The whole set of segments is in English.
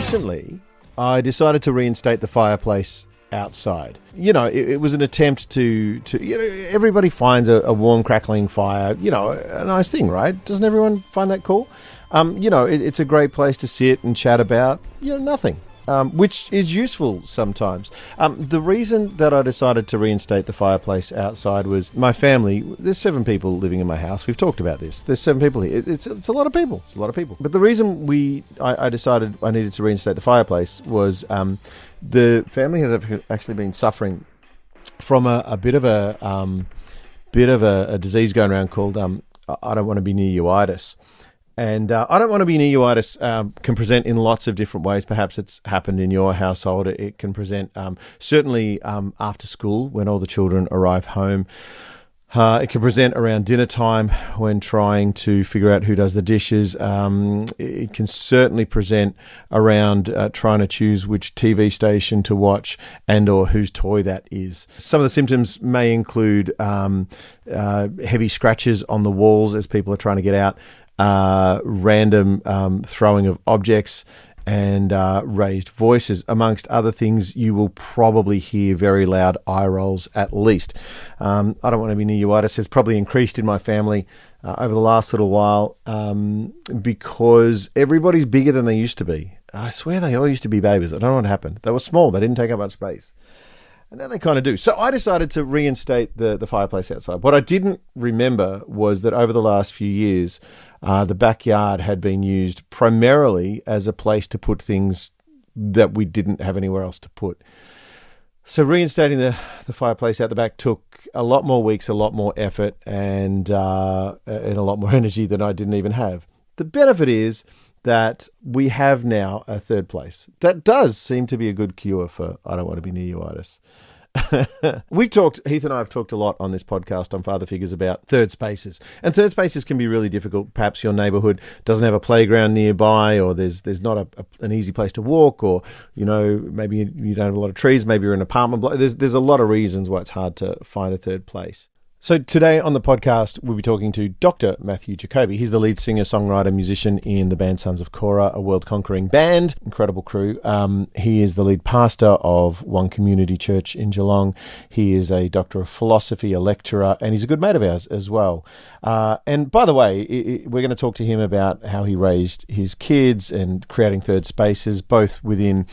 recently, I decided to reinstate the fireplace outside. You know, it was an attempt to everybody finds a warm, crackling fire, a nice thing, right? Doesn't everyone find that cool? It's a great place to sit and chat about, nothing. Which is useful sometimes. The reason that I decided to reinstate the fireplace outside was my family. There's 7 people living in my house. We've talked about this. There's 7 people here. It's a lot of people. It's a lot of people. But the reason I decided I needed to reinstate the fireplace was the family has actually been suffering from a bit of a disease going around called I don't want to be near you-itis. And I don't want to be near you-itis can present in lots of different ways. Perhaps it's happened in your household. It can present certainly after school when all the children arrive home. It can present around dinner time when trying to figure out who does the dishes. It can certainly present around trying to choose which TV station to watch and or whose toy that is. Some of the symptoms may include heavy scratches on the walls as people are trying to get out, random throwing of objects, and raised voices. Amongst other things, you will probably hear very loud eye rolls at least. I don't want to be near you-itis has probably increased in my family over the last little while because everybody's bigger than they used to be. I swear they all used to be babies. I don't know what happened. They were small. They didn't take up much space. And now they kind of do. So I decided to reinstate the fireplace outside. What I didn't remember was that over the last few years, the backyard had been used primarily as a place to put things that we didn't have anywhere else to put. So reinstating the fireplace out the back took a lot more weeks, a lot more effort, and a lot more energy than I didn't even have. The benefit is that we have now a third place. That does seem to be a good cure for I don't want to be near you-itis. Heath and I have talked a lot on this podcast on Father Figures about third spaces. And third spaces can be really difficult. Perhaps your neighbourhood doesn't have a playground nearby, or there's not an easy place to walk, or, maybe you don't have a lot of trees, maybe you're in an apartment block. There's a lot of reasons why it's hard to find a third place. So today on the podcast, we'll be talking to Dr. Matthew Jacoby. He's the lead singer, songwriter, musician in the band Sons of Korah, a world-conquering band, incredible crew. He is the lead pastor of One Community Church in Geelong. He is a doctor of philosophy, a lecturer, and he's a good mate of ours as well. And by the way, we're going to talk to him about how he raised his kids and creating third spaces, both within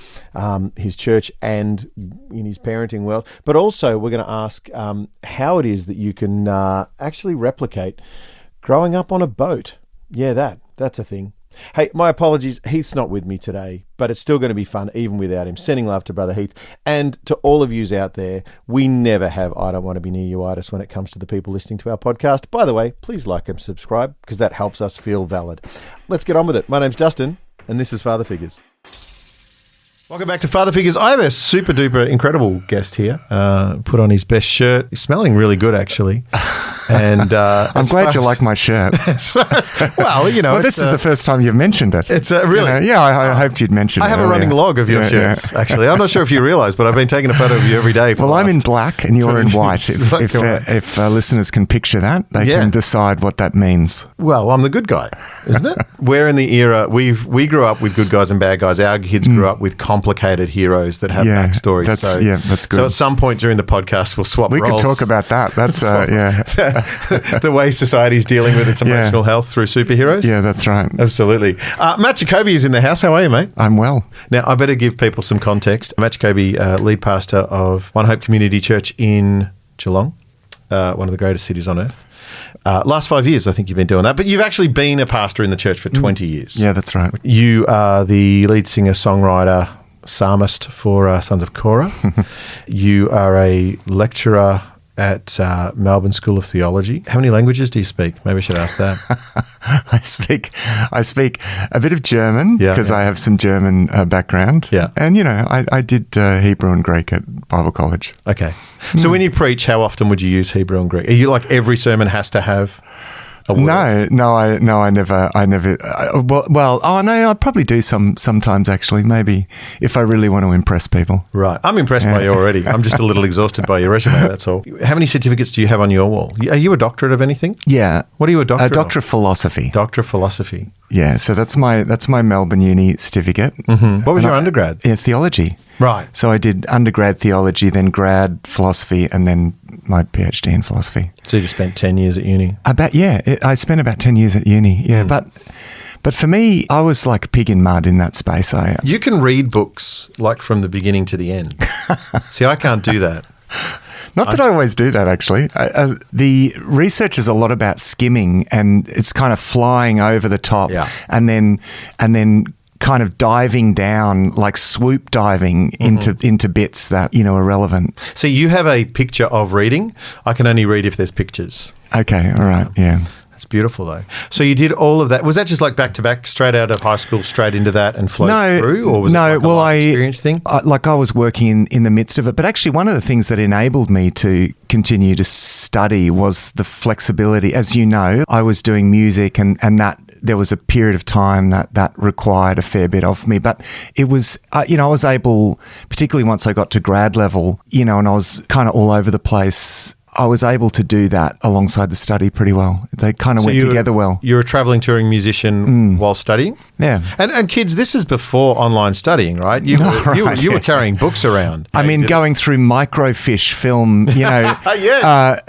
his church and in his parenting world. But also, we're going to ask how it is that you can actually replicate growing up on a boat. Yeah, that's a thing. Hey, my apologies. Heath's not with me today, but it's still going to be fun even without him. Sending love to Brother Heath. And to all of yous out there, we never have I don't want to be near you-itis when it comes to the people listening to our podcast. By the way, please like and subscribe because that helps us feel valid. Let's get on with it. My name's Justin, and this is Father Figures. Welcome back to Father Figures. I have a super duper incredible guest here. Put on his best shirt. He's smelling really good, actually. And I'm glad you like my shirt. This is the first time you've mentioned it. It's really, I hoped you'd mention it. I have a running log of your shirts. Actually, I'm not sure if you realise, but I've been taking a photo of you every day. Well, I'm in black and you're in white. If listeners can picture that, they can decide what that means. Well, I'm the good guy, isn't it? We're in the era we grew up with good guys and bad guys. Our kids grew up with complicated heroes that have backstories. That's good. So at some point during the podcast, we'll swap roles. We could talk about that. That's the way society's dealing with its emotional health through superheroes. Yeah, that's right. Absolutely. Matt Jacoby is in the house. How are you, mate? I'm well. Now, I better give people some context. Matt Jacoby, lead pastor of One Hope Community Church in Geelong, one of the greatest cities on earth. Last 5 years, I think you've been doing that. But you've actually been a pastor in the church for 20 years. Yeah, that's right. You are the lead singer, songwriter, psalmist for Sons of Korah. You are a lecturer at Melbourne School of Theology. How many languages do you speak? Maybe I should ask that. I speak a bit of German because I have some German background. Yeah. And, I did Hebrew and Greek at Bible college. Okay. So when you preach, how often would you use Hebrew and Greek? Are you like every sermon has to have I wouldn't. I never. I probably do sometimes actually. Maybe if I really want to impress people. Right. I'm impressed by you already. I'm just a little exhausted by your resume, that's all. How many certificates do you have on your wall? Are you a doctorate of anything? Yeah. What are you a doctorate A doctor of philosophy. Doctor of philosophy. Yeah, so that's my Melbourne Uni certificate. Mm-hmm. What was your undergrad? Yeah, theology. Right. So I did undergrad theology, then grad philosophy, and then my PhD in philosophy. So you just spent 10 years at uni? I spent about 10 years at uni, yeah. But for me, I was like a pig in mud in that space. You can read books like from the beginning to the end. See, I can't do that. Not that I always do that, actually. The research is a lot about skimming, and it's kind of flying over the top, and then kind of diving down, like swoop diving into bits that are relevant. So you have a picture of reading. I can only read if there's pictures. Okay, all right, yeah. It's beautiful though. So you did all of that. Was that just like back to back, straight out of high school, straight into that and flowed through? Or was it like a life experience thing? I was working in the midst of it. But actually one of the things that enabled me to continue to study was the flexibility. As you know, I was doing music and that there was a period of time that required a fair bit of me. But it was, I was able, particularly once I got to grad level, and I was kind of all over the place, I was able to do that alongside the study pretty well. They kind of went together well. You were a travelling touring musician while studying? Yeah. And kids, this is before online studying, right? You were carrying books around. I mean, going through microfiche film,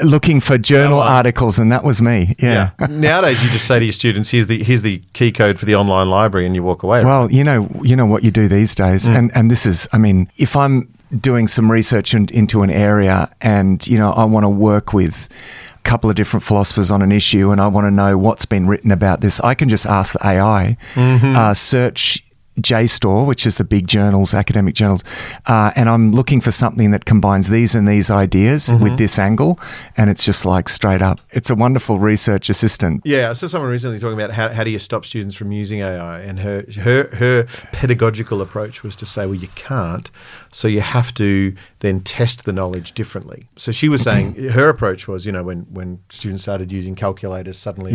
looking for journal articles, and that was me. Yeah. Nowadays, you just say to your students, here's the key code for the online library, and you walk away. Well, you know what you do these days. And this is, I mean, if I'm doing some research into an area and, I want to work with a couple of different philosophers on an issue and I want to know what's been written about this, I can just ask the AI, search JSTOR, which is the big journals, academic journals, and I'm looking for something that combines these and these ideas with this angle, and it's just like straight up. It's a wonderful research assistant. Yeah, I saw someone recently talking about how do you stop students from using AI, and her pedagogical approach was to say, well, you can't, so you have to then test the knowledge differently. So she was saying her approach was, when students started using calculators suddenly,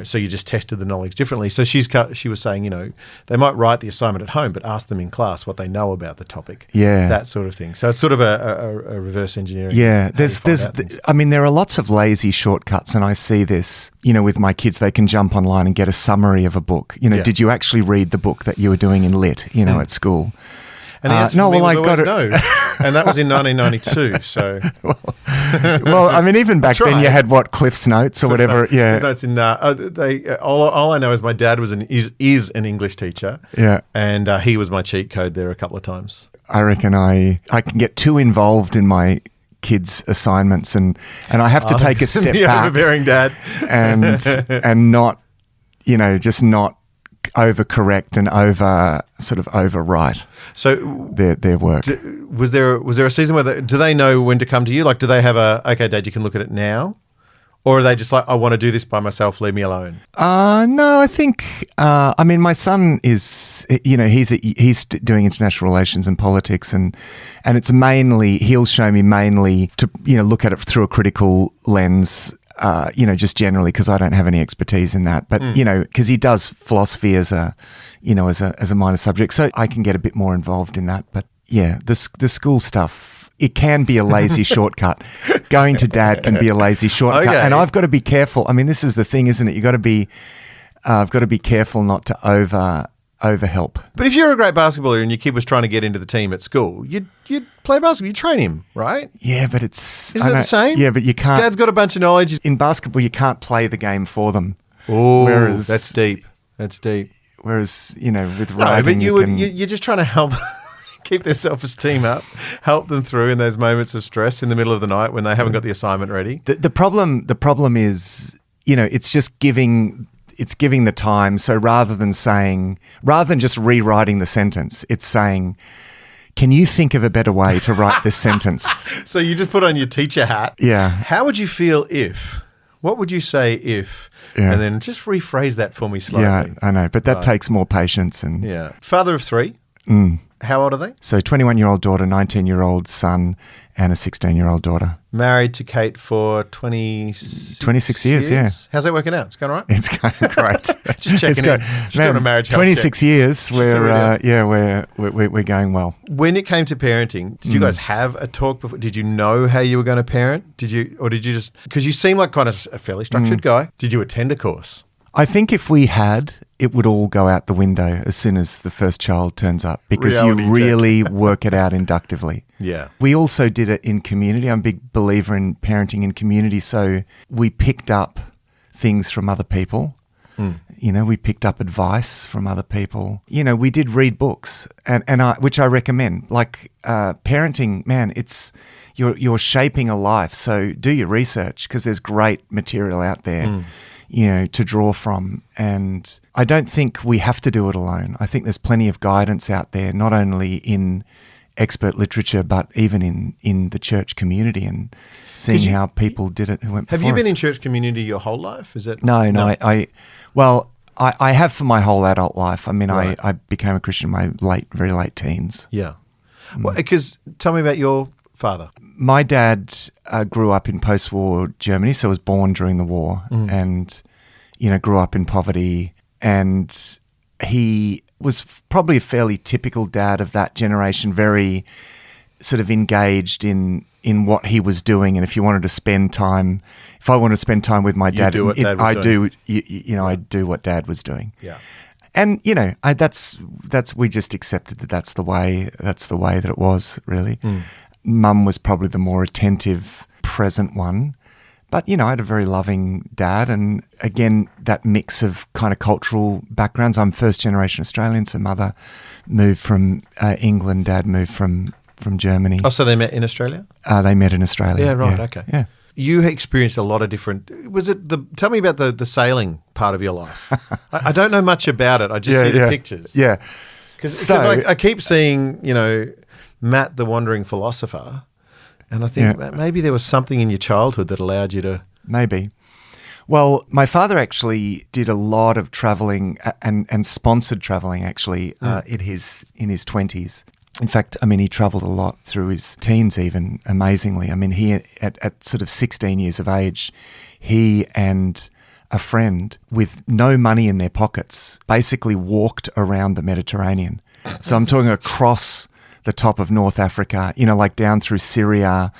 so you just tested the knowledge differently. So she was saying, they might write the assignment at home, but ask them in class what they know about the topic. Yeah. That sort of thing. So it's sort of a reverse engineering. Yeah. There are lots of lazy shortcuts, and I see this, with my kids. They can jump online and get a summary of a book. Did you actually read the book that you were doing in lit, at school? And the answer no, and that was in 1992. So, well, I mean, even back then, you had Cliff's Notes or whatever. Yeah, that's in. All I know is my dad was is an English teacher. Yeah, and he was my cheat code there a couple of times. I reckon I can get too involved in my kids' assignments, and I have to take a step back. Overbearing dad, and not, just not overcorrect and overwrite. So their work. Was there a season where do they know when to come to you? Like, do they have okay, Dad, you can look at it now? Or are they just like, I want to do this by myself, leave me alone? No, I think, my son is, he's doing international relations and politics, and it's mainly, he'll show me mainly to, look at it through a critical lens, just generally, because I don't have any expertise in that. But, because he does philosophy as a minor subject, so I can get a bit more involved in that. But yeah, the school stuff, it can be a lazy shortcut. Going to Dad can be a lazy shortcut. Okay. And I've got to be careful. I mean, this is the thing, isn't it? I've got to be careful not to overhelp. But if you're a great basketballer and your kid was trying to get into the team at school, you'd play basketball, you train him, right? Yeah, but isn't it the same? Yeah, but you can't. Dad's got a bunch of knowledge. In basketball, you can't play the game for them. Oh, that's deep. Whereas, with writing, you're just trying to help keep their self-esteem up, help them through in those moments of stress in the middle of the night when they haven't got the assignment ready. The problem is, it's just giving the time. So rather than just rewriting the sentence, it's saying, can you think of a better way to write this sentence? So you just put on your teacher hat. Yeah. How would you feel if? What would you say if? Yeah. And then just rephrase that for me slowly. Yeah, I know. But that takes more patience. Father of 3. How old are they? So 21-year-old daughter, 19-year-old son, and a 16-year-old daughter. Married to Kate for 26 years, yeah. How's that working out? It's going all right? It's going great. Just checking in. Just doing a marriage health 26 check. years, we're going well. When it came to parenting, did you guys have a talk before? Did you know how you were going to parent? Did you just, because you seem like kind of a fairly structured guy. Did you attend a course? I think if we had, it would all go out the window as soon as the first child turns up, because Reality you really work it out inductively. Yeah. We also did it in community. I'm a big believer in parenting in community. So we picked up things from other people. You know, we picked up advice from other people. You know, we did read books, which I recommend. Like parenting, man, you're shaping a life. So do your research, because there's great material out there. You know, to draw from. And I don't think we have to do it alone. I think there's plenty of guidance out there, not only in expert literature, but even in the church community, and seeing how people did it who went before us. Have you been in church community your whole life? Is it? No. I have for my whole adult life. I mean, right. I became a Christian in my very late teens. Yeah. Well, because tell me about your father. My dad grew up in post-war Germany, so was born during the war, and grew up in poverty. And he was probably a fairly typical dad of that generation, very sort of engaged in what he was doing. And if I wanted to spend time with my dad, I do what Dad was doing. Yeah. And we just accepted that that's the way that it was, really. Mum was probably the more attentive, present one. But, I had a very loving dad. And again, that mix of kind of cultural backgrounds. I'm first generation Australian, so mother moved from England, dad moved from Germany. Oh, so they met in Australia? They met in Australia. Yeah, right, yeah, okay. Yeah. You experienced a lot of different... Tell me about the sailing part of your life. I don't know much about it. I just see the pictures. Yeah. Because I keep seeing, Matt the Wandering Philosopher, and I think maybe there was something in your childhood that allowed you to... Maybe. Well, my father actually did a lot of travelling and sponsored travelling, actually, in his 20s. In fact, he travelled a lot through his teens even, amazingly. He, at sort of 16 years of age, he and a friend with no money in their pockets basically walked around the Mediterranean. So I'm talking across the top of North Africa, like down through Syria,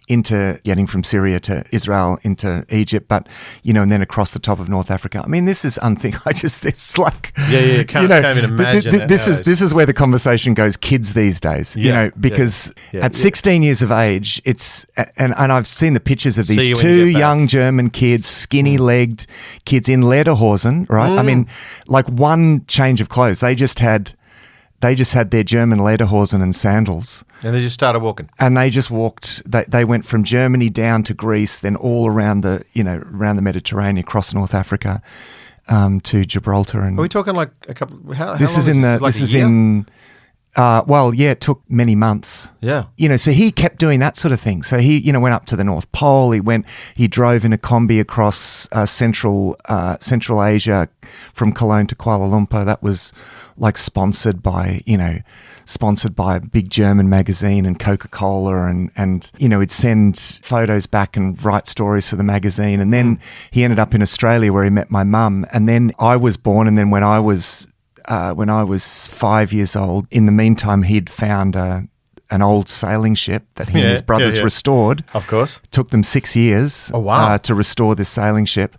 getting from Syria to Israel into Egypt, but, and then across the top of North Africa. This is unthinkable. It's like... Yeah, can't even imagine this is where the conversation goes, kids these days, because at 16 years of age, it's... And I've seen the pictures of these two young German kids, skinny-legged kids in lederhosen, right? Like one change of clothes. They just had their German lederhosen and sandals. And they just started walking. And they just walked. They went from Germany down to Greece, then all around the Mediterranean, across North Africa, to Gibraltar. And are we talking like a couple? How this long is in the. Like this is year? In. It took many months. Yeah. So he kept doing that sort of thing. So he, went up to the North Pole. He drove in a combi across Central Asia from Cologne to Kuala Lumpur. That was like sponsored by a big German magazine and Coca-Cola and he'd send photos back and write stories for the magazine. And then he ended up in Australia where he met my mum. And then I was born. And then when I was 5 years old, in the meantime, he'd found an old sailing ship that he and his brothers restored. Of course. Took them 6 years to restore this sailing ship,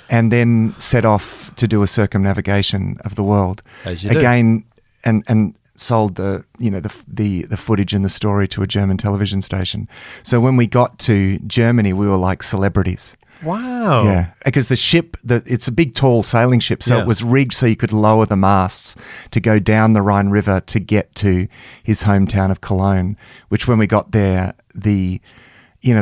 and then set off to do a circumnavigation of the world. As you again, do. And sold the footage and the story to a German television station. So when we got to Germany, we were like celebrities. Wow. Yeah, because the ship, it's a big, tall sailing ship, so it was rigged so you could lower the masts to go down the Rhine River to get to his hometown of Cologne, which when we got there, the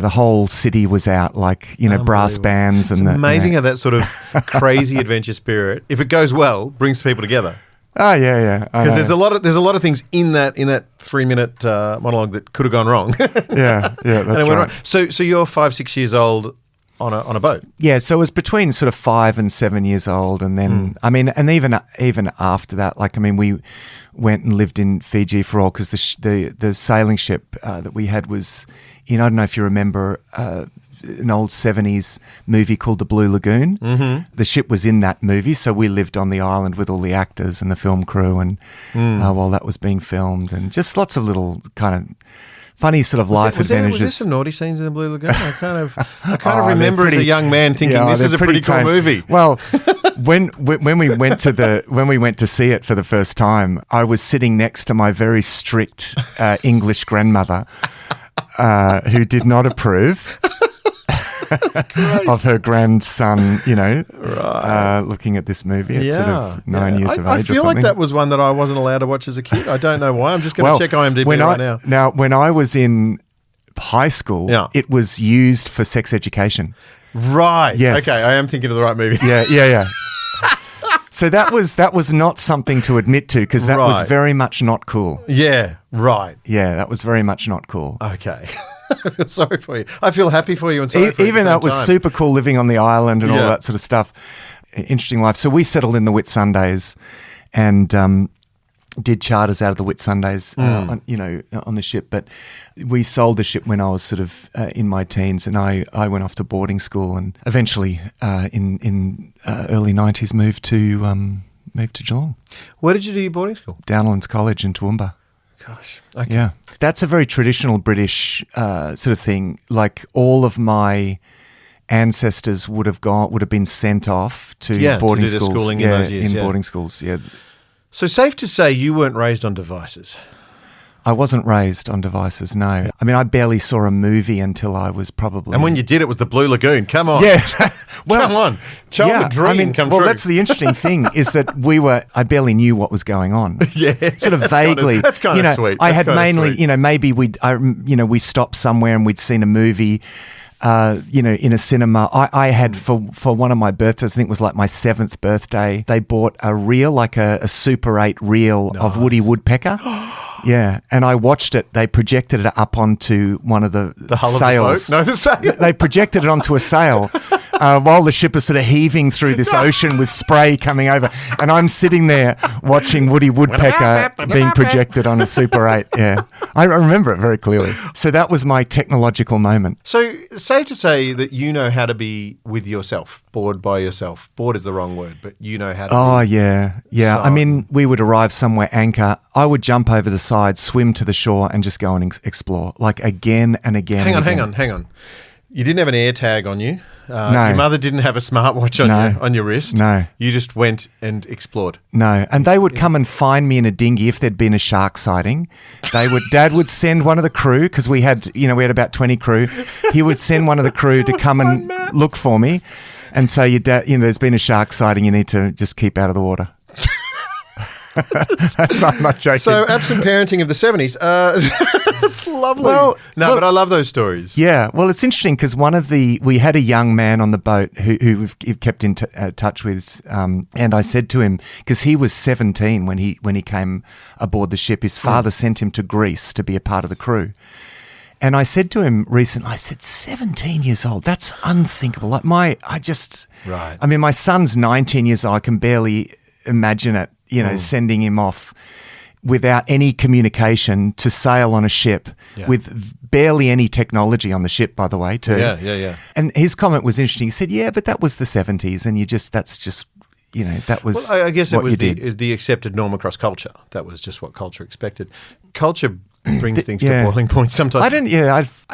whole city was out, like, brass bands. It's amazing how that sort of crazy adventure spirit, if it goes well, brings people together. Oh, yeah. Because there's a lot of things in that 3-minute monologue that could have gone wrong. yeah, that's right. So you're 5-6 years old. on a boat. Yeah, so it was between sort of 5 and 7 years old, and then and even after that, we went and lived in Fiji for all because the sailing ship that we had was I don't know if you remember an old 70s movie called The Blue Lagoon. Mm-hmm. The ship was in that movie, so we lived on the island with all the actors and the film crew, and while that was being filmed, and just lots of little kind of funny sort of life advantages. Was there some naughty scenes in The Blue Lagoon? I kind of remember as a young man thinking this is a pretty cool movie. Well, when we went to see it for the first time, I was sitting next to my very strict English grandmother, who did not approve of her grandson, looking at this movie at sort of 9 years of age or something. I feel like that was one that I wasn't allowed to watch as a kid. I don't know why. I'm just going to check IMDb right now. Now, when I was in high school, it was used for sex education. Right. Yes. Okay, I am thinking of the right movie. Yeah. So that was not something to admit to because that was very much not cool. Yeah, right. Yeah, that was very much not cool. Okay. I feel sorry for you. I feel happy for you and sorry for you. Even though it was super cool living on the island and all that sort of stuff. Interesting life. So we settled in the Whitsundays and did charters out of the Whitsundays, on the ship. But we sold the ship when I was sort of in my teens, and I went off to boarding school, and eventually in early 90s moved to Geelong. Where did you do your boarding school? Downlands College in Toowoomba. Gosh. Okay. Yeah. That's a very traditional British sort of thing. Like all of my ancestors would have been sent off to boarding schools. Schooling in those years, boarding schools, yeah. So safe to say you weren't raised on devices? I wasn't raised on devices, no. I mean, I barely saw a movie until I was probably... And when you did, it was The Blue Lagoon. Come on. Yeah. Well, come on. Childhood dream come true. Well, that's the interesting thing is that I barely knew what was was on. Yeah. Sort of vaguely. That's kind of sweet. I had mainly, maybe we stopped somewhere and we'd seen a movie, in a cinema. I had for one of my birthdays, I think it was like my 7th birthday, they bought a reel, like a Super 8 reel of Woody Woodpecker. Yeah, and I watched it. They projected it up onto one of the sails. Of the boat? No, the sail. They projected it onto a sail while the ship is sort of heaving through this ocean with spray coming over. And I'm sitting there watching Woody Woodpecker being projected on a Super 8. Yeah, I remember it very clearly. So that was my technological moment. So safe to say that you know how to be with yourself, bored by yourself. Bored is the wrong word, but you know how to Oh, yeah. Yeah. So, I mean, we would arrive somewhere, anchor. I would jump over the side, swim to the shore and just go and explore, like again and again. Hang on. You didn't have an air tag on you. No. Your mother didn't have a smartwatch on your wrist. No. You just went and explored. No. And they would come and find me in a dinghy if there'd been a shark sighting. Dad would send one of the crew, because we had about 20 crew. He would send one of the crew to come and look for me and say, your dad, there's been a shark sighting. You need to just keep out of the water. That's not much joking. So, absent parenting of the 70s. That's lovely. But I love those stories. Yeah. Well, it's interesting because we had a young man on the boat who we've kept in touch with, and I said to him, because he was 17 when he came aboard the ship, his father sent him to Greece to be a part of the crew. And I said to him recently, 17 years old, that's unthinkable. Like my son's 19 years old, I can barely imagine it. Sending him off without any communication to sail on a ship with barely any technology on the ship, by the way, too. Yeah. And his comment was interesting. He said, "Yeah, but that was the 70s, and that was." Well, I guess it was is the accepted norm across culture. That was just what culture expected. Culture brings things to boiling points sometimes.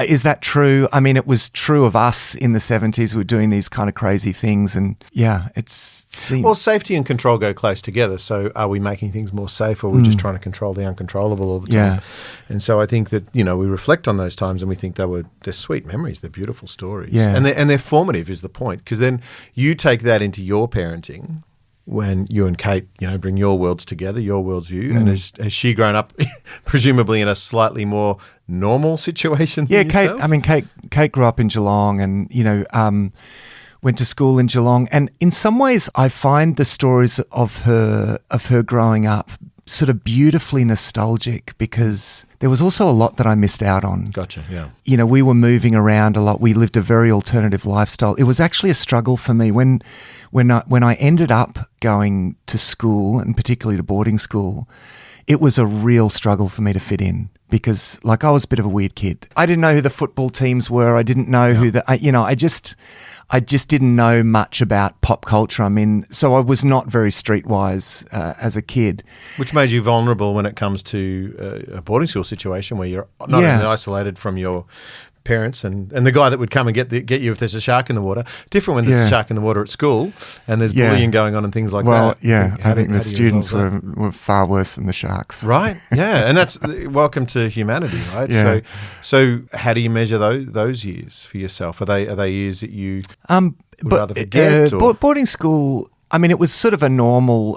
Is that true? I mean, it was true of us in the 70s. We were doing these kind of crazy things, and well, safety and control go close together. So, are we making things more safe, or are we just trying to control the uncontrollable all the time? Yeah. And so, I think that we reflect on those times, and we think they're sweet memories, they're beautiful stories, yeah, and they're formative is the point, because then you take that into your parenting. When you and Kate, bring your worlds together, your world's view, and has she grown up presumably in a slightly more normal situation than yourself? Kate grew up in Geelong and, went to school in Geelong. And in some ways I find the stories of her growing up sort of beautifully nostalgic because there was also a lot that I missed out on. Gotcha, yeah. You know, we were moving around a lot. We lived a very alternative lifestyle. It was actually a struggle for me when I ended up going to school, and particularly to boarding school. It was a real struggle for me to fit in because, like, I was a bit of a weird kid. I didn't know who the football teams were. I didn't know who I just didn't know much about pop culture. I mean, so I was not very streetwise as a kid. Which made you vulnerable when it comes to a boarding school situation where you're not only isolated from your parents and the guy that would come and get you if there's a shark in the water. Different when there's a shark in the water at school and there's bullying going on and things like that. Well, yeah, I think the students were far worse than the sharks. Right, yeah, and that's welcome to humanity, right? Yeah. So how do you measure those years for yourself? Are they years that you would rather forget? Boarding school, I mean, it was sort of a normal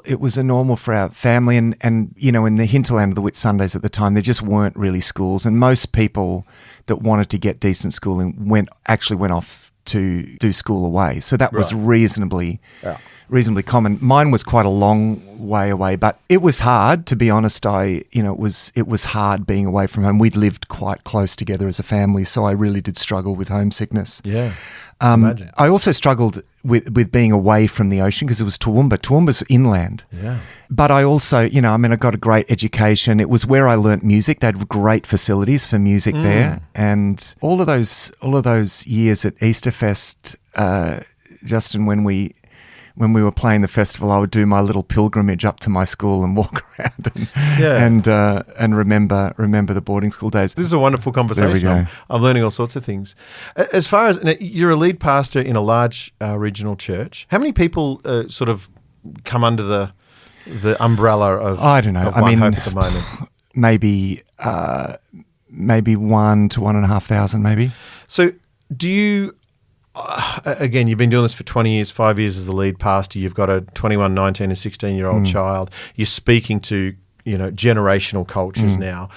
for our family and you know, in the hinterland of the Whitsundays at the time, there just weren't really schools, and most people that wanted to get decent schooling went off to do school away. So that was reasonably common. Mine was quite a long way away, but it was hard, to be honest. It was hard being away from home. We'd lived quite close together as a family, so I really did struggle with homesickness. Yeah. I also struggled with being away from the ocean because it was Toowoomba. Toowoomba's inland. Yeah. But I also, I got a great education. It was where I learnt music. They had great facilities for music there. And all of those years at Easterfest, Justin, when we were playing the festival, I would do my little pilgrimage up to my school and walk around and remember the boarding school days. This is a wonderful conversation. There we go. I'm learning all sorts of things. As far as you're a lead pastor in a large regional church, how many people sort of come under the umbrella of I don't know. Of One Hope at the moment? Maybe 1,000 to 1,500, maybe. So do you? Again, you've been doing this for 20 years, 5 years as a lead pastor. You've got a 21, 19 and 16-year-old child. You're speaking to, generational cultures now.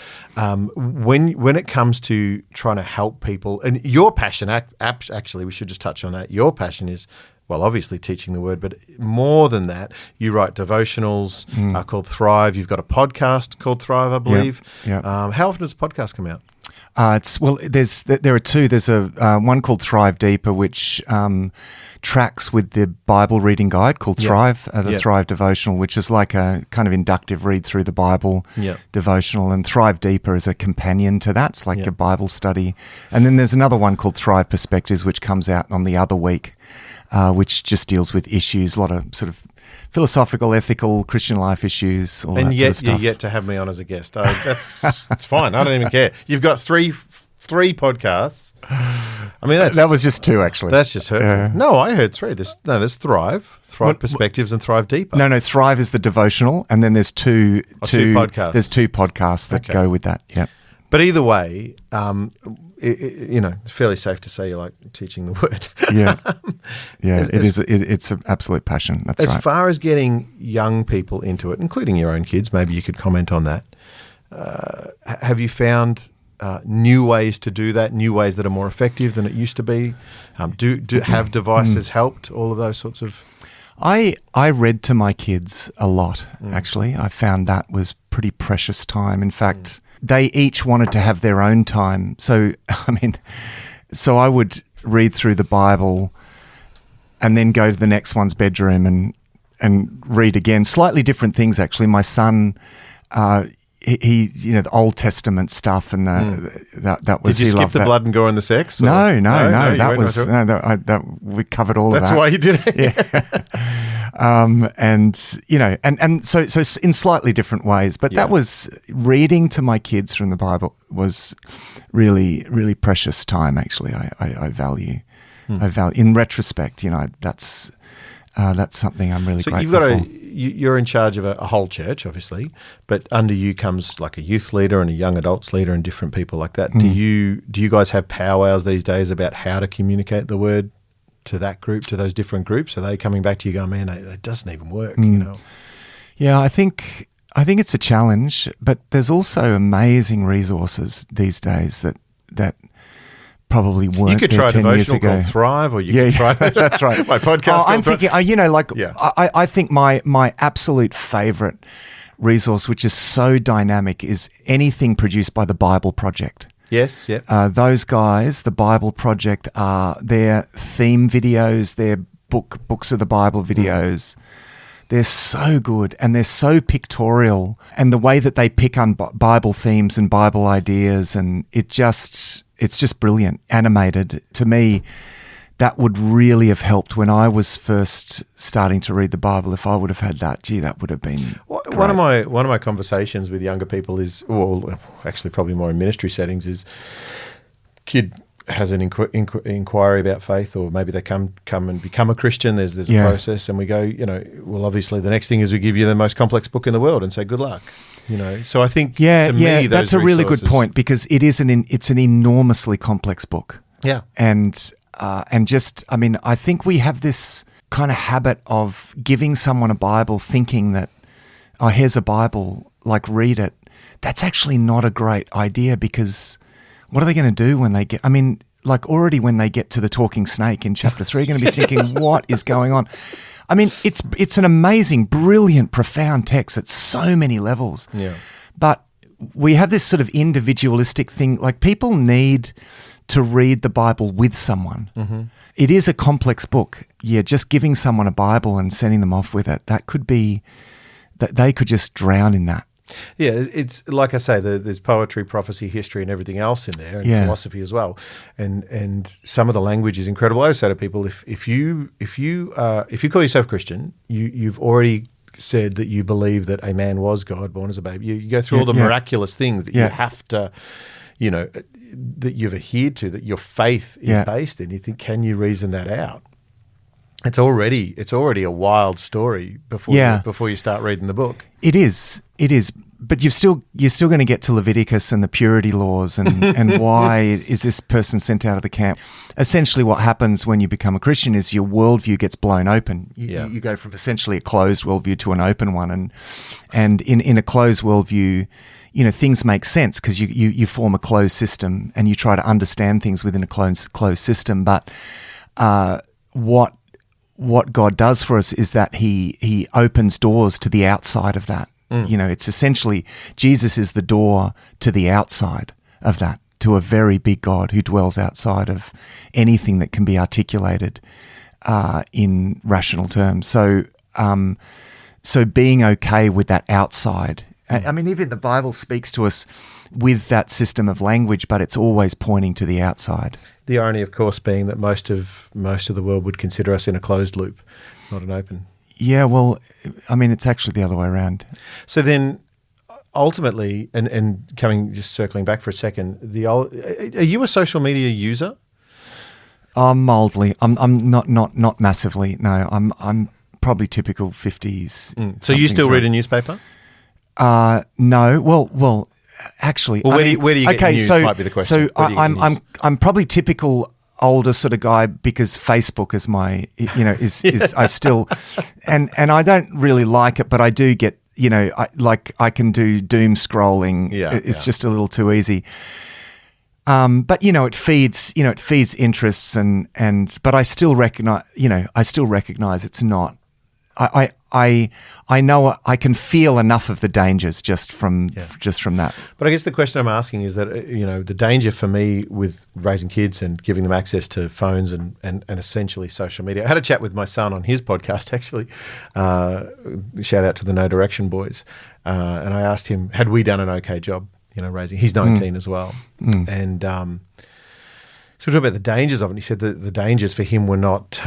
When it comes to trying to help people, and your passion, actually, we should just touch on that. Your passion is, well, obviously teaching the word, but more than that, you write devotionals called Thrive. You've got a podcast called Thrive, I believe. Yeah. How often does the podcast come out? There are two. There's a one called Thrive Deeper, which tracks with the Bible reading guide called Thrive, the Thrive devotional, which is like a kind of inductive read through the Bible devotional. And Thrive Deeper is a companion to that. It's like a Bible study. And then there's another one called Thrive Perspectives, which comes out on the other week, which just deals with issues, a lot of sort of philosophical, ethical, Christian life issues, all that sort of stuff. And yet to have me on as a guest. That's fine. I don't even care. You've got three podcasts. I mean, that was just two, actually. That's just hurtful. Yeah. No, I heard three. There's Thrive Perspectives, and Thrive Deeper. No, Thrive is the devotional, and then there's two podcasts. There's two podcasts that go with that. Yeah. But either way, it's fairly safe to say you like teaching the word. It's an absolute passion. That's right. As far as getting young people into it, including your own kids, maybe you could comment on that. Have you found new ways to do that, new ways that are more effective than it used to be? Have devices helped, all of those sorts of... I read to my kids a lot, actually. I found that was pretty precious time. In fact, they each wanted to have their own time. So, I would read through the Bible and then go to the next one's bedroom and read again. Slightly different things, actually. My son... He the Old Testament stuff and that was. Did you skip the blood and gore and the sex? Or? No. That was we covered all of that. That's why you did it. Yeah. And so in slightly different ways, but that was reading to my kids from the Bible was really, really precious time. Actually, I value. I value in retrospect. That's something I'm really grateful for. You're in charge of a whole church, obviously, but under you comes like a youth leader and a young adults leader and different people like that. Do you guys have powwows these days about how to communicate the word to that group, to those different groups? Are they coming back to you going, man, it doesn't even work, Yeah, I think it's a challenge, but there's also amazing resources these days that probably weren't. You could there try 10 years devotional ago. called Thrive, or you could try that's right. my podcast. I'm thinking, I think my absolute favorite resource, which is so dynamic, is anything produced by the Bible Project. Yes, yeah. Those guys, the Bible Project, are their theme videos, their books of the Bible videos. They're so good, and they're so pictorial, and the way that they pick on Bible themes and Bible ideas, and it's just brilliant, animated. To me, that would really have helped when I was first starting to read the Bible. If I would have had that, that would have been great. One of my conversations with younger people is, well, actually probably more in ministry settings, is kid has an inquiry about faith, or maybe they come and become a Christian. There's a process, and we go, well, obviously the next thing is we give you the most complex book in the world and say good luck. So I think to me, that's a really good point, because it's an enormously complex book. Yeah, and just, I mean, I think we have this kind of habit of giving someone a Bible, thinking that, oh, here's a Bible, like, read it. That's actually not a great idea, because what are they going to do when they get, I mean, like, already when they get to the talking snake in chapter 3, you're going to be thinking, what is going on? I mean, it's an amazing, brilliant, profound text at so many levels. Yeah. But we have this sort of individualistic thing, like, people need to read the Bible with someone. Mm-hmm. It is a complex book. Yeah, just giving someone a Bible and sending them off with it, that could be, that they could just drown in that. Yeah, it's like I say, there's poetry, prophecy, history, and everything else in there, and philosophy as well. And some of the language is incredible. I always say to people, if you call yourself Christian, you've already said that you believe that a man was God, born as a baby. You go through all the miraculous things that you have to, that you've adhered to, that your faith is based in. You think, can you reason that out? It's already a wild story before you start reading the book. It is, but you're still going to get to Leviticus and the purity laws and why is this person sent out of the camp. Essentially, what happens when you become a Christian is your worldview gets blown open. You go from essentially a closed worldview to an open one, and in a closed worldview, things make sense because you form a closed system and you try to understand things within a closed system. But what God does for us is that he opens doors to the outside of that. It's essentially, Jesus is the door to the outside of that, to a very big God who dwells outside of anything that can be articulated in rational terms. So being okay with that outside. I mean, even the Bible speaks to us with that system of language, but it's always pointing to the outside. The irony, of course, being that most of the world would consider us in a closed loop, not an open. Yeah, well, I mean, it's actually the other way around. So then, ultimately, and just circling back for a second, are you a social media user? Mildly. I'm not massively. No, I'm probably typical 50s. So you still read a newspaper? No. Well. Actually, where do you get your news? Might be the question. So I'm probably typical older sort of guy because Facebook is my is I still and I don't really like it, but I do get I can do doom scrolling. It's just a little too easy. But it feeds interests and but I still recognize it's not. I know I can feel enough of the dangers just from that. But I guess the question I'm asking is that the danger for me with raising kids and giving them access to phones and essentially social media. I had a chat with my son on his podcast actually. Shout out to the No Direction boys, and I asked him, had we done an okay job raising? He's 19 as well, and so we talked about the dangers of it. And he said that the dangers for him were not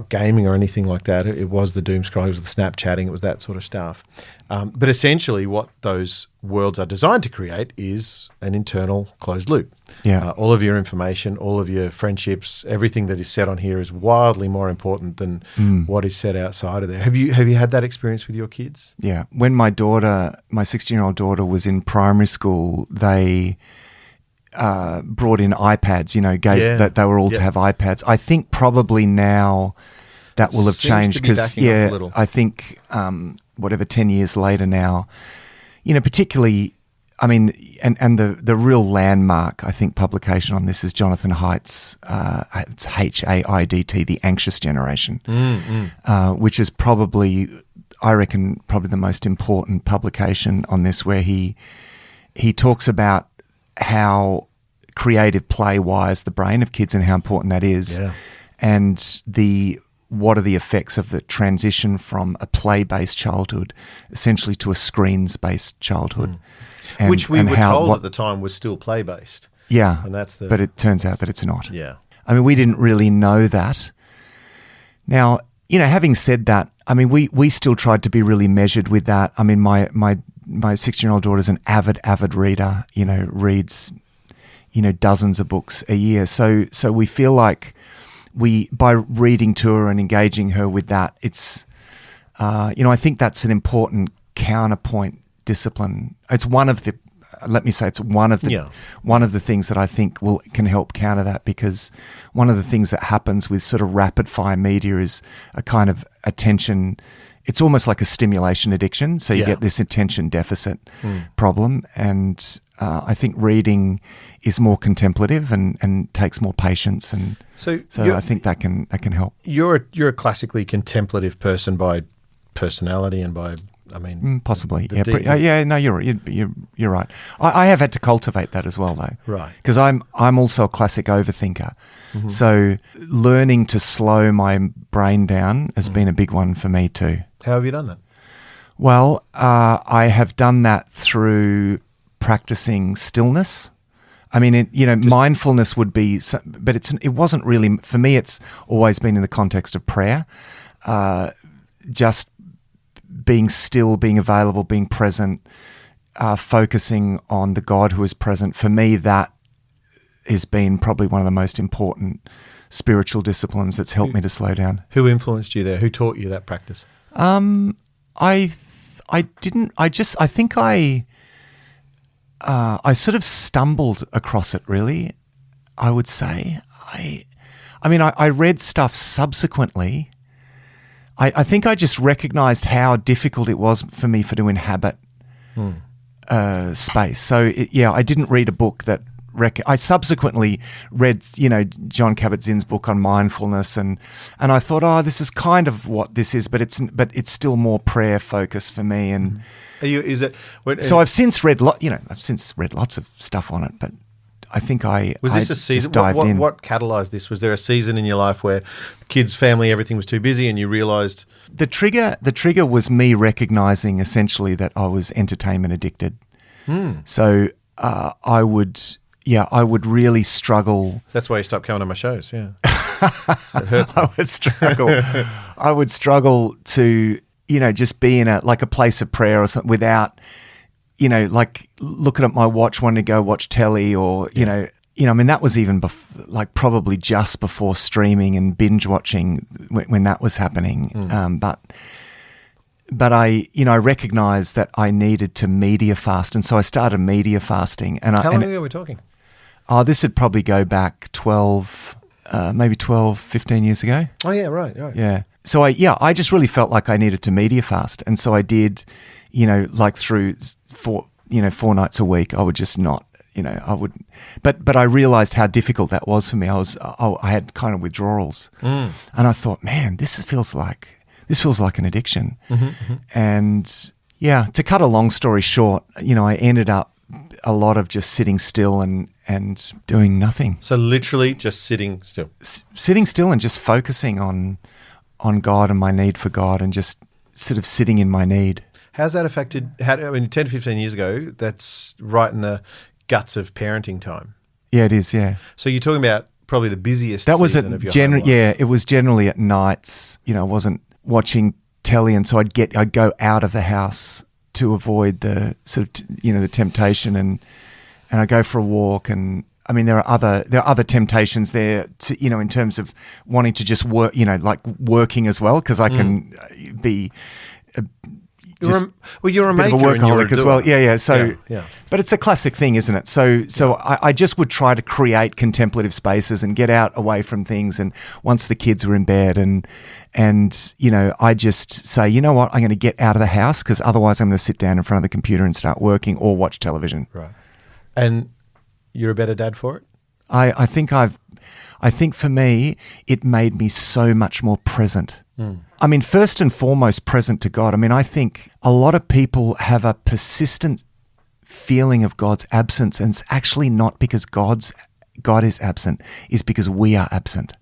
gaming or anything like that. It was the doom scrolling, it was the Snapchatting, it was that sort of stuff. But essentially what those worlds are designed to create is an internal closed loop. Yeah. All of your information, all of your friendships, everything that is said on here is wildly more important than what is said outside of there. Have you had that experience with your kids? Yeah. When my 16-year-old daughter was in primary school, they brought in iPads, that they were all to have iPads. I think probably now that will have changed because, I think whatever 10 years later now, particularly, I mean, and the real landmark, I think, publication on this is Jonathan Haidt's, it's Haidt, The Anxious Generation, which is probably, I reckon, probably the most important publication on this, where he talks about how creative play wires the brain of kids and how important that is, and what are the effects of the transition from a play-based childhood essentially to a screens-based childhood. Which we were told at the time was still play-based. Yeah, and but it turns out that it's not. Yeah. I mean, we didn't really know that. Now, having said that, I mean, we still tried to be really measured with that. I mean, my 16-year-old daughter is an avid reader, reads, dozens of books a year. So we feel like by reading to her and engaging her with that, it's, I think that's an important counterpoint discipline. It's one of the, one of the things that I think can help counter that, because one of the things that happens with sort of rapid fire media is a kind of attention. It's almost like a stimulation addiction. So you get this attention deficit problem, and I think reading is more contemplative and takes more patience, and so I think that can help. You're a classically contemplative person by personality and by, I mean, possibly, yeah. No, you're right. I have had to cultivate that as well, though, right? Because I'm also a classic overthinker. Mm-hmm. So learning to slow my brain down has been a big one for me too. How have you done that? Well, I have done that through practicing stillness. I mean, mindfulness would be, but it wasn't really for me. It's always been in the context of prayer, just being still, being available, being present, focusing on the God who is present. For me, that has been probably one of the most important spiritual disciplines that's helped me to slow down. Who influenced you there? Who taught you that practice? I think I sort of stumbled across it, really, I would say. I read stuff subsequently. I think I just recognized how difficult it was for me to inhabit space. So, I didn't read a book that I subsequently read, John Kabat-Zinn's book on mindfulness, and I thought, this is kind of what this is, but it's still more prayer focused for me. And so I've since read lots of stuff on it, but I think was this a season? What catalyzed this? Was there a season in your life where kids, family, everything was too busy, and you realised the trigger was me recognising essentially that I was entertainment addicted. So I would really struggle. That's why you stopped coming on my shows. Yeah, it hurts me. I would struggle to just be in a place of prayer or something without. Like looking at my watch, wanting to go watch telly, or I mean, that was even probably just before streaming and binge watching when that was happening. But I recognized that I needed to media fast, and so I started media fasting. And how long ago are we talking? Oh, this would probably go back 15 years ago. Oh yeah, right. Yeah. So I just really felt like I needed to media fast, and so I did. Through 4 nights a week, I would just not, I would, but I realized how difficult that was for me. I had kind of withdrawals, and I thought, man, this feels like an addiction. And to cut a long story short, I ended up a lot of just sitting still and doing nothing. So literally just sitting still, sitting still and just focusing on God and my need for God, and just sort of sitting in my need. How's that affected? 10 to 15 years ago, that's right in the guts of parenting time. Yeah, it is, yeah. So you're talking about probably the busiest that was season of your home life. Yeah, it was generally at nights. I wasn't watching telly, and so I'd go out of the house to avoid the sort of, the temptation, and I'd go for a walk. And I mean, there are other temptations there to, in terms of wanting to just work, working as well, because I can be... you're a maker, bit of a workaholic as well. Yeah. So, yeah. But it's a classic thing, isn't it? So I just would try to create contemplative spaces and get out away from things. And once the kids were in bed, and I just say, you know what, I'm going to get out of the house, because otherwise I'm going to sit down in front of the computer and start working or watch television. Right. And you're a better dad for it? I think for me, it made me so much more present. I mean, first and foremost, present to God. I mean, I think a lot of people have a persistent feeling of God's absence, and it's actually not because God is absent, it's because we are absent.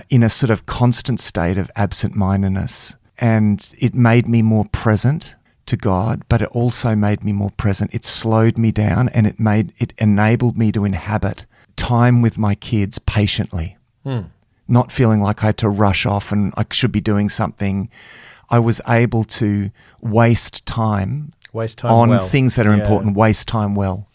In a sort of constant state of absent-mindedness. And it made me more present to God, but it also made me more present. It slowed me down, and it enabled me to inhabit time with my kids patiently, not feeling like I had to rush off and I should be doing something. I was able to waste time on well. things that are important, waste time well.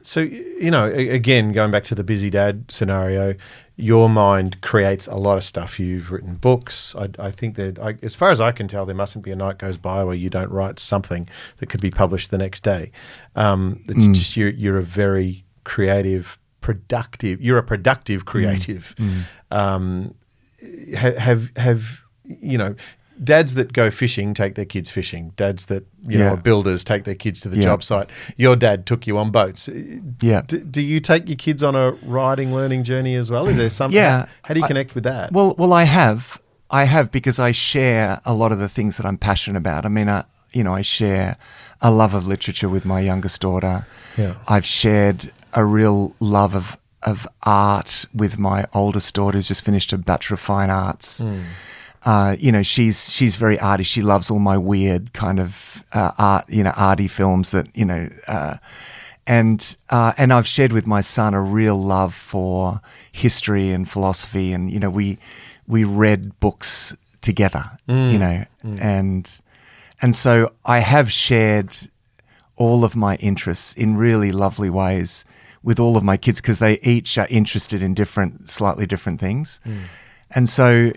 So, again, going back to the busy dad scenario, your mind creates a lot of stuff. You've written books. I think that, as far as I can tell, there mustn't be a night goes by where you don't write something that could be published the next day. It's just you're a very creative, productive. You're a productive creative. Dads that go fishing take their kids fishing. Dads that are builders take their kids to the job site. Your dad took you on boats. Yeah. Do you take your kids on a learning journey as well? Is there something? Yeah. How do you connect with that? Well, I have because I share a lot of the things that I'm passionate about. I mean, I share a love of literature with my youngest daughter. Yeah. I've shared a real love of art with my oldest daughter, who's just finished a Bachelor of Fine Arts. She's very arty. She loves all my weird kind of art, arty films that, and I've shared with my son a real love for history and philosophy, and we read books together, and so I have shared all of my interests in really lovely ways with all of my kids, because they each are interested in slightly different things. And so,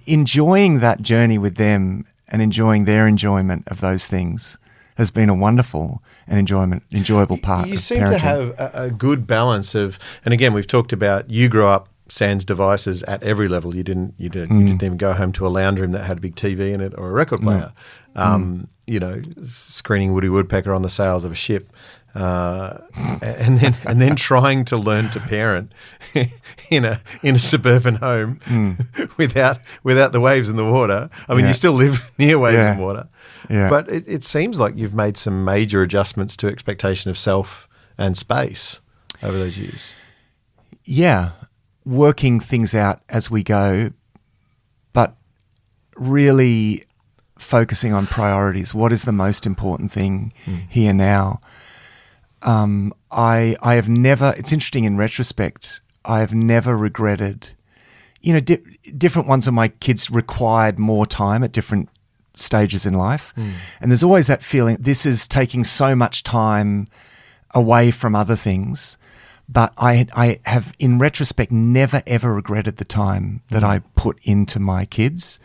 enjoying that journey with them and enjoying their enjoyment of those things has been a wonderful and enjoyable part of parenting. You seem to have a good balance of, and again, we've talked about you grew up sans devices at every level. You didn't even go home to a lounge room that had a big TV in it or a record player. Screening Woody Woodpecker on the sails of a ship. And then trying to learn to parent in a suburban home without the waves and the water. I mean, you still live near waves and water, but it seems like you've made some major adjustments to expectation of self and space over those years. Yeah, working things out as we go, but really focusing on priorities. What is the most important thing here now? I have never, it's interesting in retrospect, I have never regretted, different ones of my kids required more time at different stages in life. And there's always that feeling, this is taking so much time away from other things. But I have, in retrospect, never ever regretted the time that I put into my kids.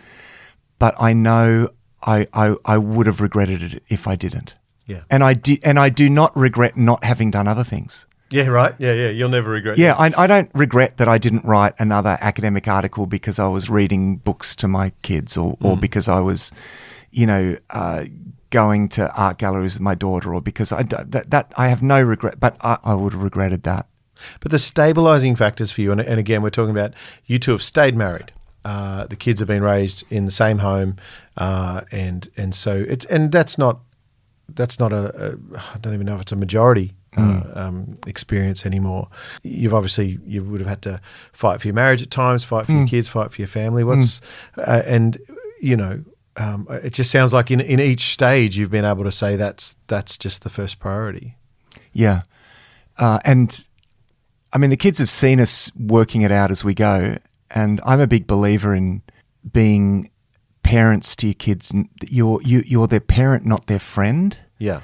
But I know I would have regretted it if I didn't. Yeah. And I do not regret not having done other things. Yeah, right. Yeah. You'll never regret that. I don't regret that I didn't write another academic article because I was reading books to my kids or because I was, going to art galleries with my daughter, or because I have no regret, but I would have regretted that. But the stabilizing factors for you, and again, we're talking about you two have stayed married. The kids have been raised in the same home, and so that's not I don't even know if it's a majority experience anymore. You would have had to fight for your marriage at times, fight for your kids, fight for your family. It just sounds like in each stage you've been able to say that's just the first priority. Yeah, and I mean the kids have seen us working it out as we go, and I'm a big believer in being parents to your kids. You're their parent, not their friend. Yeah.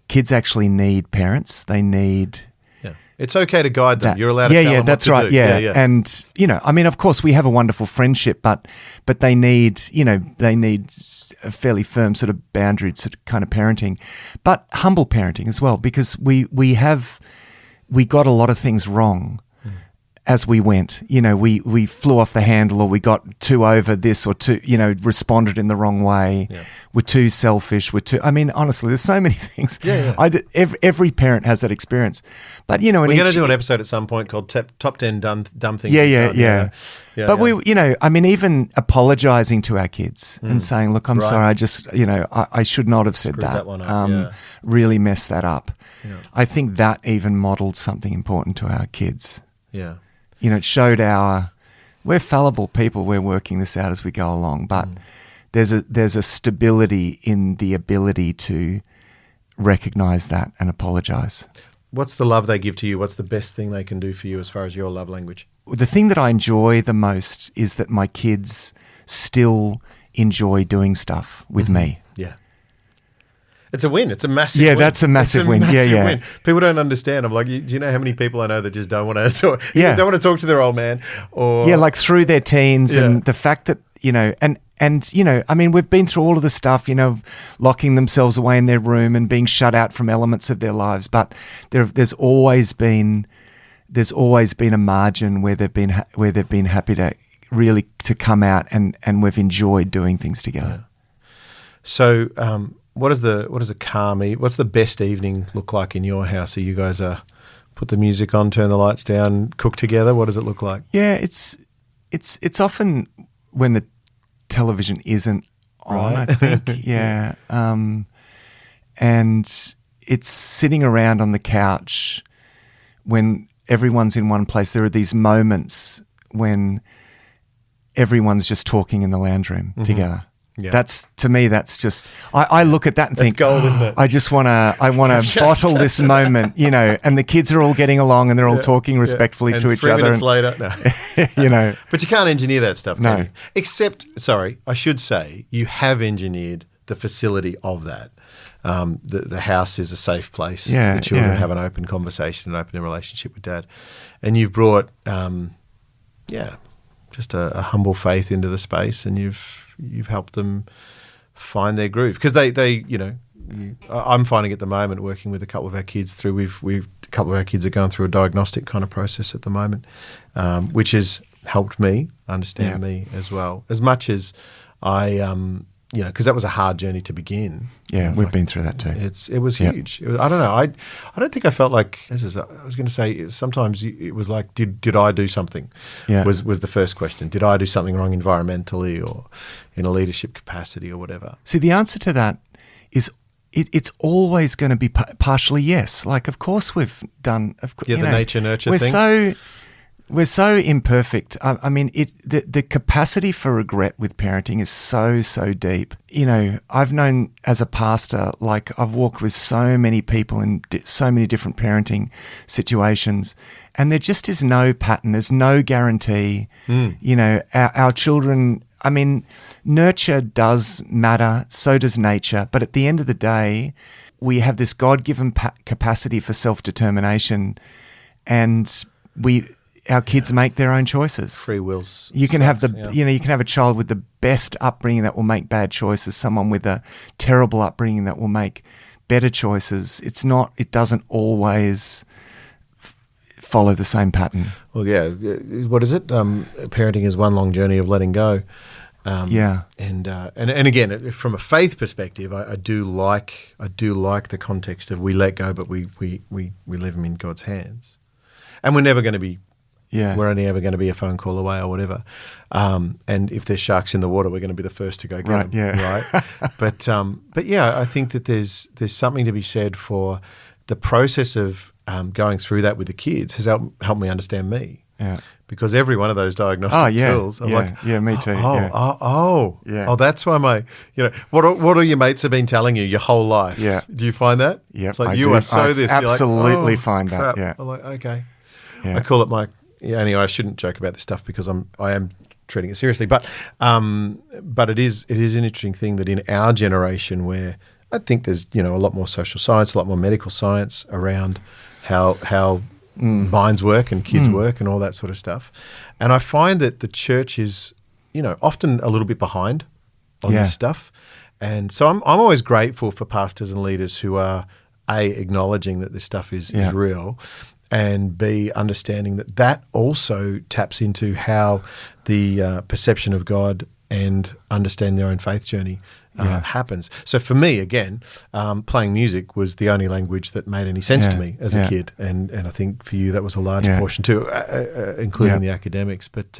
Kids actually need parents. They need... Yeah. It's okay to guide them. That. You're allowed to tell them what that's to right. do. Yeah. And, I mean, of course, we have a wonderful friendship, but they need, they need a fairly firm sort of boundaried sort of kind of parenting, but humble parenting as well, because we got a lot of things wrong. as we went. We flew off the handle, or we got too over this, or too, responded in the wrong way. Yeah. We're too selfish. Honestly, there's so many things. Yeah. Every parent has that experience. But, we're going to do an episode at some point called Top 10 Dumb Things. Yeah. But we, even apologizing to our kids and saying, look, I'm sorry, I just, I should not have said that. One up. Really messed that up. Yeah. I think that even modeled something important to our kids. Yeah. It showed we're fallible people. We're working this out as we go along, but there's a stability in the ability to recognize that and apologize. What's the love they give to you? What's the best thing they can do for you as far as your love language? The thing that I enjoy the most is that my kids still enjoy doing stuff with me. Yeah. It's a win. It's a massive win. Yeah, that's a massive win. Win. People don't understand. I'm like, do you know how many people I know that just don't want to talk? Yeah. Don't want to talk to their old man? Or like through their teens, and the fact that, we've been through all of the stuff, locking themselves away in their room and being shut out from elements of their lives. But there's always been a margin where they've been happy to really to come out, and we've enjoyed doing things together. Yeah. So, what's the best evening look like in your house? Are you guys put the music on, turn the lights down, cook together? What does it look like? Yeah, it's often when the television isn't on, right. I think. Yeah. And it's sitting around on the couch when everyone's in one place. There are these moments when everyone's just talking in the lounge room together. Yeah. That's just, I look at that and think, gold, isn't it? I want to bottle this moment, and the kids are all getting along and they're all talking respectfully to each other. 3 minutes later, no. But you can't engineer that stuff, can you? Except, I should say, you have engineered the facility of that. The house is a safe place. The children have an open conversation, an open relationship with Dad. And you've brought, just a humble faith into the space, and you've helped them find their groove, because I'm finding at the moment, working with a couple of our kids a couple of our kids are going through a diagnostic kind of process at the moment, which has helped me understand me as well, as much as I because that was a hard journey to begin. Yeah, we've been through that too. It was huge. I don't know. I don't think I felt like I was going to say, sometimes it was like, did I do something? Yeah. Was the first question. Did I do something wrong environmentally or in a leadership capacity or whatever? See, the answer to that is it's always going to be partially yes. Like, of course we've done. The nature nurture thing. We're so imperfect. The capacity for regret with parenting is so deep. I've known as a pastor, I've walked with so many people in so many different parenting situations, and there just is no pattern. There's no guarantee. Our children, nurture does matter, so does nature. But at the end of the day, we have this God-given capacity for self-determination, and our kids make their own choices. Free wills. You can have you can have a child with the best upbringing that will make bad choices, someone with a terrible upbringing that will make better choices. It doesn't always follow the same pattern. Well, yeah. What is it? Parenting is one long journey of letting go. And again, from a faith perspective, I do like the context of we let go, but we leave them in God's hands, and we're never going to be. Yeah. We're only ever going to be a phone call away or whatever. And if there's sharks in the water, we're going to be the first to go get them. Yeah. Right. But yeah, I think that there's something to be said for the process of going through that with the kids has helped me understand me. Yeah. Because every one of those diagnostic tools, I'm like, me too. That's why what all your mates have been telling you your whole life. Yeah. Do you find that? Yeah. It's like I absolutely find that. Yeah. I'm like, okay. Yeah. I call it my. Yeah, anyway, I shouldn't joke about this stuff because I am treating it seriously. But it is an interesting thing that in our generation, where I think there's a lot more social science, a lot more medical science around how minds work and kids work and all that sort of stuff, and I find that the church is often a little bit behind on this stuff, and so I'm always grateful for pastors and leaders who are acknowledging that this stuff is real. and B, understanding that also taps into how the perception of God and understanding their own faith journey happens. So for me, again, playing music was the only language that made any sense to me as a kid, and I think for you that was a large portion too, including the academics. But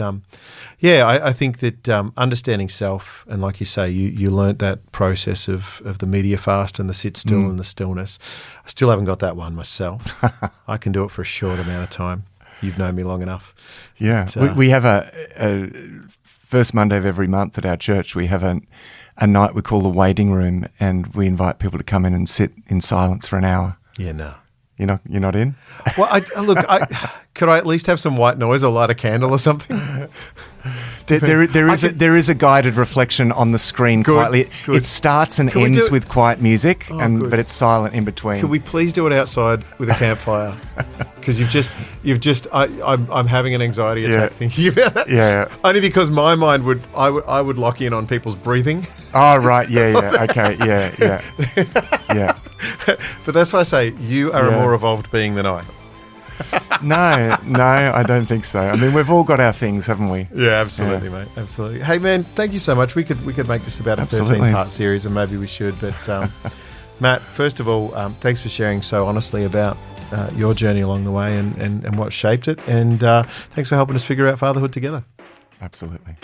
I think that understanding self, and like you say, you learnt that process of the media fast and the sit still and the stillness. I still haven't got that one myself. I can do it for a short amount of time. You've known me long enough. Yeah, But, we have a first Monday of every month at our church. We have a night we call the waiting room, and we invite people to come in and sit in silence for an hour. Yeah, no. You're not in? Well, could I at least have some white noise or light a candle or something? There is a guided reflection on the screen quietly. Good. It starts and ends with quiet music, but it's silent in between. Could we please do it outside with a campfire? Because I'm having an anxiety attack thinking about that. Yeah. Only because my mind I would lock in on people's breathing. Oh right, okay, yeah. But that's why I say you are a more evolved being than I. No, I don't think so. I mean, we've all got our things, haven't we? Yeah, absolutely, mate. Absolutely. Hey, man, thank you so much. We could make this about a 13-part series, and maybe we should. But Matt, first of all, thanks for sharing so honestly about your journey along the way and what shaped it. And thanks for helping us figure out fatherhood together. Absolutely.